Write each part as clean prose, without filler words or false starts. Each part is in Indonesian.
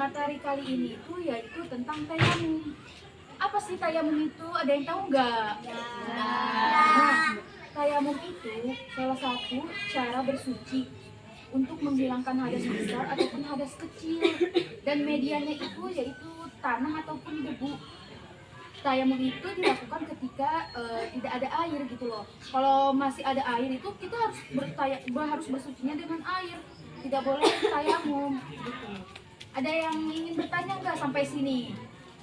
materi kali ini itu yaitu tentang tayamum. Apa sih tayamum itu? Ada yang tahu nggak? Nah, tayamum itu salah satu cara bersuci untuk menghilangkan hadas besar ataupun hadas kecil, dan medianya itu yaitu tanah ataupun debu. Tayamum itu dilakukan ketika tidak ada air gitu loh. Kalau masih ada air itu kita harus bersucinya dengan air. Tidak boleh tayamum gitu. Ada yang ingin bertanya nggak sampai sini?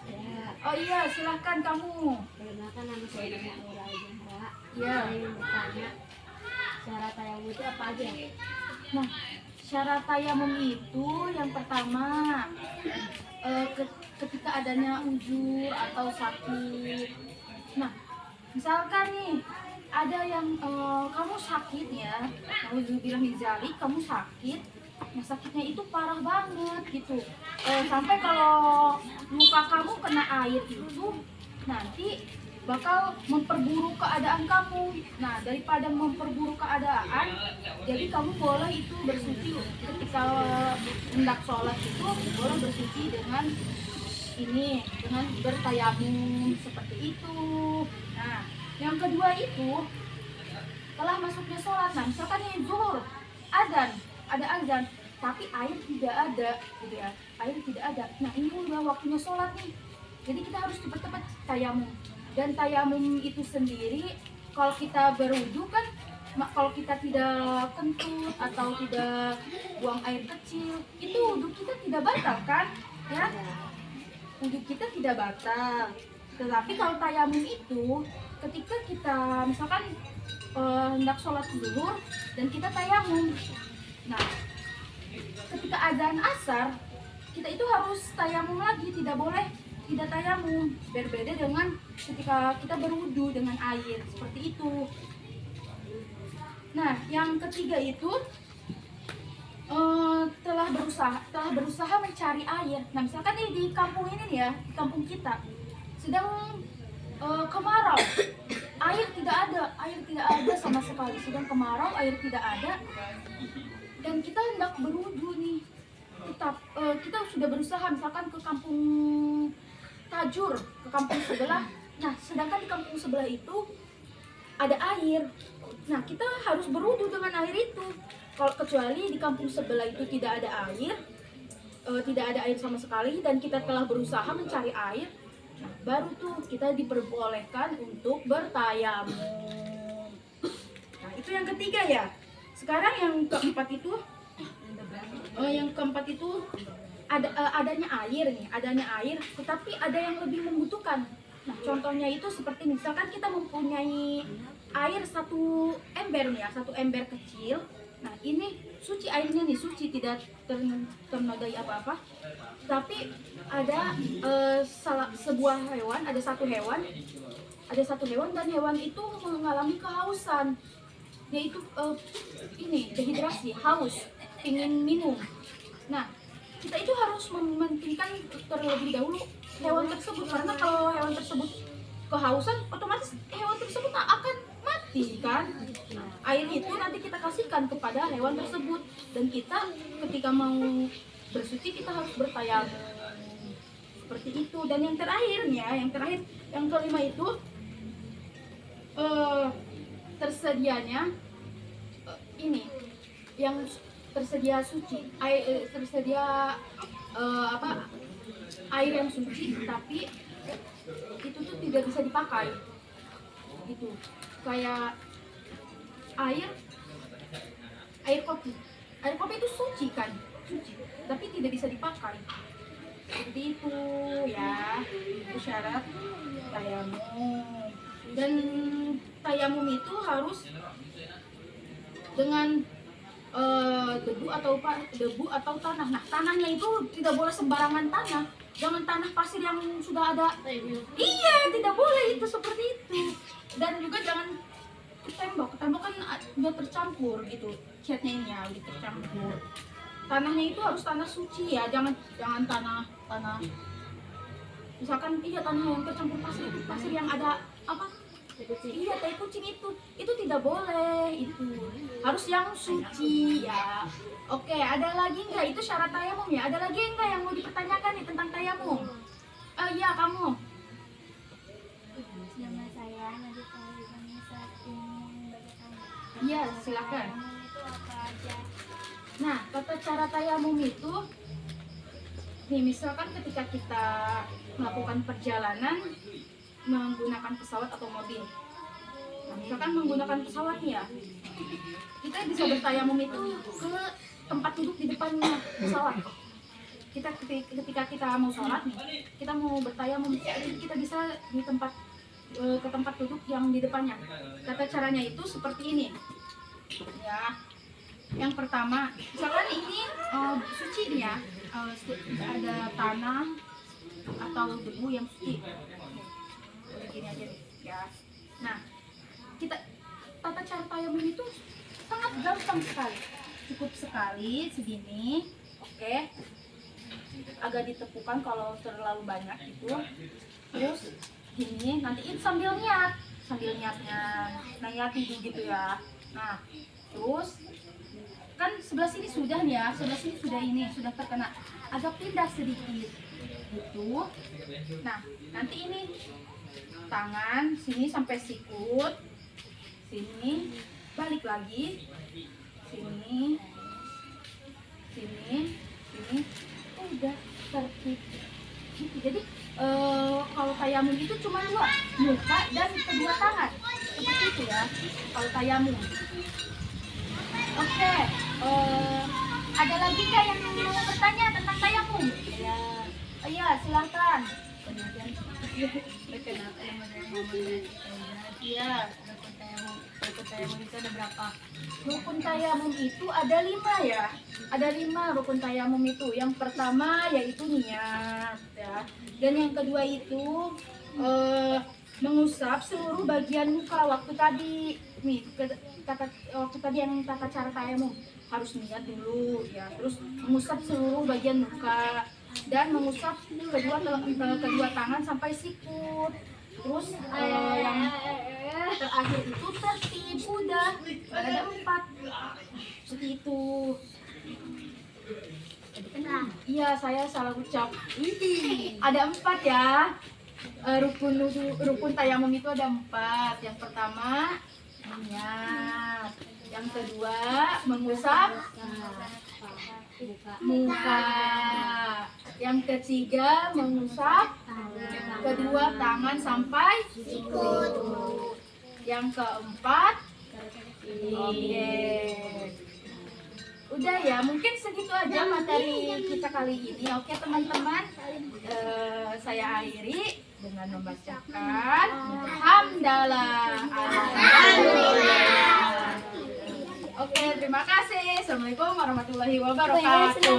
Ya, Oh iya, silahkan kamu. perkenalkan nama saya Nura Zahra. Ya. Saya ingin bertanya, cara tayamum itu apa aja? Nah, syarat tayamum itu yang pertama ketika adanya uzur atau sakit. Nah, misalkan nih ada yang kamu sakit ya, nauzubillah min dzalik, kamu sakit. Nah, sakitnya itu parah banget gitu. Sampai kalau luka kamu kena air itu nanti bakal memperburuk keadaan kamu. Nah, daripada memperburuk keadaan, jadi kamu boleh itu bersuci ketika hendak sholat itu boleh bersuci dengan dengan bertayamum seperti itu. Nah, yang kedua itu telah masuknya sholat. Nah, misalkan nih zuhur, ada azan, tapi air tidak ada, gitu ya. Air tidak ada. Nah, ini udah waktunya sholat nih. Jadi kita harus cepat-cepat tayamum. Dan tayamum itu sendiri, kalau kita berwudu kan, kalau kita tidak kentut atau tidak buang air kecil, itu wudu kita tidak batal kan? Ya, wudu kita tidak batal. Tetapi kalau tayamum itu, ketika kita misalkan hendak sholat zuhur dan kita tayamum, nah ketika azan asar kita itu harus tayamum lagi, tidak boleh tidak tayamum. Berbeda dengan ketika kita berwudu dengan air seperti itu. Nah, yang ketiga itu telah berusaha mencari air. Nah, misalkan nih di kampung ini nih ya, di kampung kita sedang kemarau, air tidak ada sama sekali. Sedang kemarau, air tidak ada, dan kita hendak berwudu nih. Kita sudah berusaha misalkan ke kampung Tajur, ke kampung sebelah. Nah, sedangkan di kampung sebelah itu ada air. Nah, kita harus berwudu dengan air itu. Kalau kecuali di kampung sebelah itu tidak ada air, tidak ada air sama sekali, dan kita telah berusaha mencari air, nah, baru tuh kita diperbolehkan untuk bertayamum. Nah, itu yang ketiga ya. Sekarang yang keempat itu adanya air, tetapi ada yang lebih membutuhkan. Nah, contohnya itu seperti misalkan kita mempunyai air satu ember nih ya, satu ember kecil. Nah, ini suci, airnya nih suci, tidak ternodai apa-apa. Tapi ada ada satu hewan dan hewan itu mengalami kehausan, yaitu dehidrasi, haus, ingin minum. Nah, kita itu harus mementingkan terlebih dahulu hewan tersebut, karena kalau hewan tersebut kehausan, otomatis hewan tersebut akan mati kan. Nah, air itu nanti kita kasihkan kepada hewan tersebut, dan kita ketika mau bersuci kita harus bertayamum seperti itu. Dan yang kelima itu tersedianya yang tersedia suci, air yang suci, tapi itu tuh tidak bisa dipakai gitu. Kayak air kopi itu suci kan, tapi tidak bisa dipakai seperti itu ya. Itu syarat tayamum. Dan tayamum itu harus dengan debu atau tanah. Nah, tanahnya itu tidak boleh sembarangan tanah. Jangan tanah pasir yang sudah ada. Iya, tidak boleh itu seperti itu. Dan juga jangan tembok kan udah tercampur gitu. Catnya ini ya udah tercampur. Tanahnya itu harus tanah suci ya, jangan tanah misalkan tanah yang tercampur pasir yang ada Iya, tai kucing itu tidak boleh, itu harus yang suci ya. Oke, ada lagi nggak itu syarat tayamum ya? Ada lagi nggak yang mau dipertanyakan nih tentang tayamum? Iya kamu. Nama saya Najib Vanessa ingin bertanya. Iya, silakan. Tayamum itu apa aja? Nah, tata cara tayamum itu, nih misalkan ketika kita melakukan perjalanan menggunakan pesawat atau mobil. Nah, misalkan menggunakan pesawat nih ya, kita bisa bertayamum itu ke tempat duduk di depannya pesawat. Ketika kita mau sholat nih, kita mau bertayamum, kita bisa di tempat ke tempat duduk yang di depannya. Tata caranya itu seperti ini, ya. Yang pertama, misalkan ini suci nih ya, ada tanah atau debu yang suci. Begini aja nih, ya. Nah, kita tata cara tayamum itu sangat gampang sekali, cukup sekali segini, oke. Agak ditepukan kalau terlalu banyak itu, terus gini nanti itu sambil niatnya niat gitu ya. Nah, terus kan sebelah sini sudah nih ya, sebelah sini sudah terkena, agak pindah sedikit gitu. Nah, nanti ini tangan sini sampai sikut, sini balik lagi, sini udah tertib gitu. Jadi kalau tayamum itu cuma dua, muka dan kedua tangan, seperti itu ya kalau tayamum. Oke, ada lagi nggak yang mau bertanya tentang tayamum? Ya, iya silakan. Perkenalkan nama saya Muhammad. Iya, Rukun tayamum itu ada berapa? rukun tayamum itu ada 5 ya. Ada 5 rukun tayamum itu. Yang pertama yaitu niat ya. Dan yang kedua itu mengusap seluruh bagian muka waktu tadi. Nih, waktu tadi yang tata cara tayamum harus niat dulu ya. Terus mengusap seluruh bagian muka dan mengusap kedua tangan sampai sikut. Terus yang terakhir itu tertib, udah ada 4 seperti itu. Iya, saya salah ucap. Ada 4 ya. Rukun tayamum itu ada 4. Yang pertama niat, yang kedua mengusap muka, yang ketiga mengusap kedua tangan sampai sikut, yang keempat udah ya, mungkin segitu aja materi kita kali ini. Oke teman-teman, saya akhiri dengan membacakan hamdalah. Oke, terima kasih. Assalamualaikum warahmatullahi wabarakatuh.